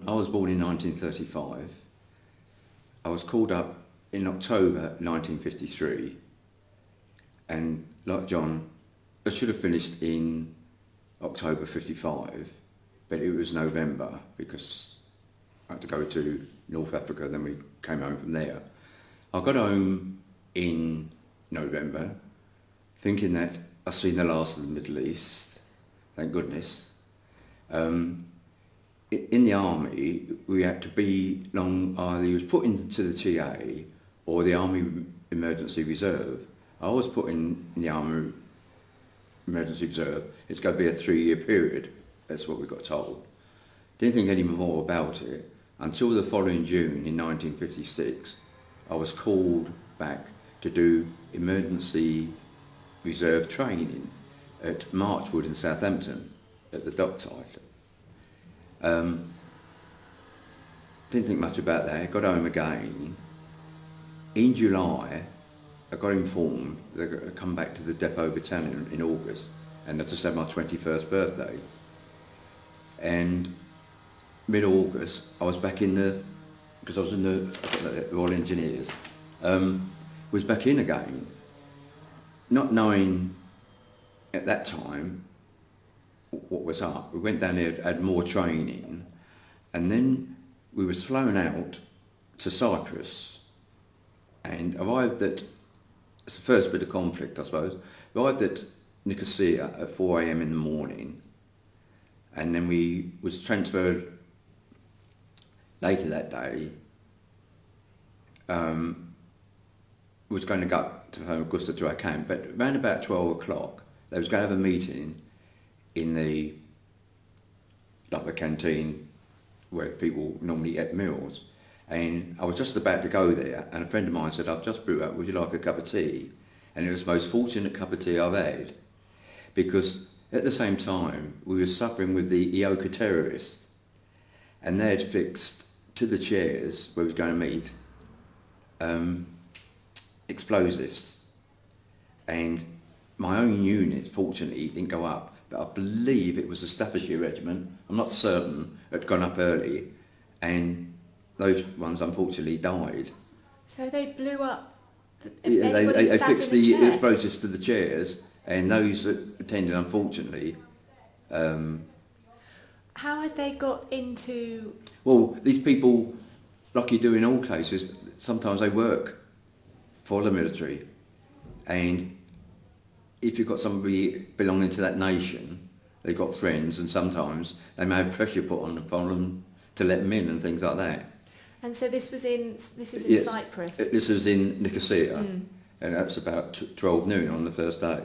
I was born in 1935. I was called up in October 1953, and like John, I should have finished in October 55, but it was November because I had to go to North Africa, then we came home from there. I got home in November thinking that I'd seen the last of the Middle East, thank goodness. In the army, we had to either you was put into the TA or the Army Emergency Reserve. I was put in the Army Emergency Reserve. It's going to be a 3-year period, that's what we got told. Didn't think any more about it until the following June in 1956. I was called back to do Emergency Reserve training at Marchwood in Southampton at the dockside. Didn't think much about that, got home again. In July, I got informed that I would come back to the depot battalion in August, and I just had my 21st birthday. And mid-August, I was back in because I was in the Royal Engineers, was back in again, not knowing at that time what was up. We went down there, had more training, and then we were flown out to Cyprus and arrived at, it's the first bit of conflict I suppose, arrived at Nicosia at 4 AM in the morning, and then we was transferred later that day, was going to go to Famagusta to our camp, but around about 12 o'clock they was going to have a meeting in the canteen where people normally ate meals, and I was just about to go there, and a friend of mine said, "I've just brewed up, would you like a cup of tea?" And it was the most fortunate cup of tea I've had, because at the same time we were suffering with the EOKA terrorists, and they had fixed to the chairs where we was going to meet explosives, and my own unit fortunately didn't go up, but I believe it was the Staffordshire Regiment, I'm not certain, had gone up early, and those ones unfortunately died. So they blew up Yeah, they sat fixed in the chair? explosives to the chairs, and those that attended unfortunately. How had they got into... Well, these people, like you do in all cases, sometimes they work for the military, and if you've got somebody belonging to that nation, they've got friends, and sometimes they may have pressure put on them to let them in and things like that. And so this is in Yes, Cyprus? This was in Nicosia, and that's about 12 noon on the first day.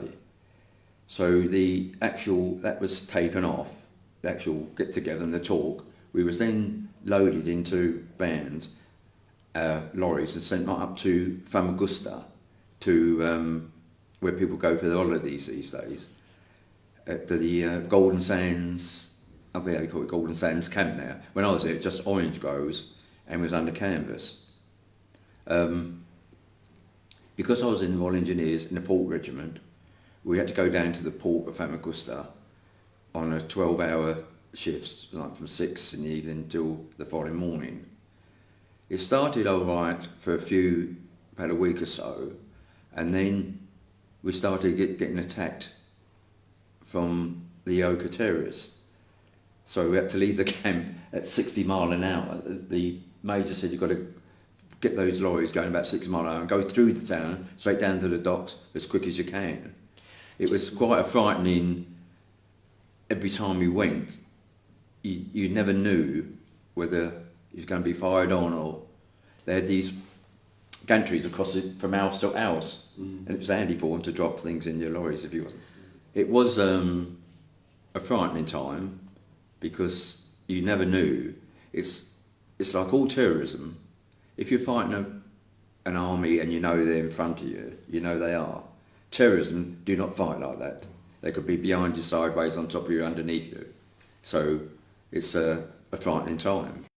So that was taken off, the actual get together and the talk. We was then loaded into vans, lorries, and sent right up to Famagusta, to where people go for their holidays these days, at the Golden Sands, I think they call it Golden Sands camp now. When I was there, just orange groves and was under canvas. Because I was in the Royal Engineers in the Port Regiment, we had to go down to the port of Famagusta on a 12-hour shift, like from 6 in the evening till the following morning. It started all right for about a week or so, and then we started getting attacked from the EOKA terrorists. So we had to leave the camp at 60 miles an hour. The major said you've got to get those lorries going about 60 miles an hour and go through the town, straight down to the docks as quick as you can. It was quite a frightening, every time we went, you never knew whether it was going to be fired on, or they had these gantries across it from house to house, and it was handy for them to drop things in your lorries if you want. It was a frightening time because you never knew. It's like all terrorism. If you're fighting an army and you know they're in front of you, you know they are. Terrorism do not fight like that. They could be behind you, sideways, on top of you, underneath you. So it's a frightening time.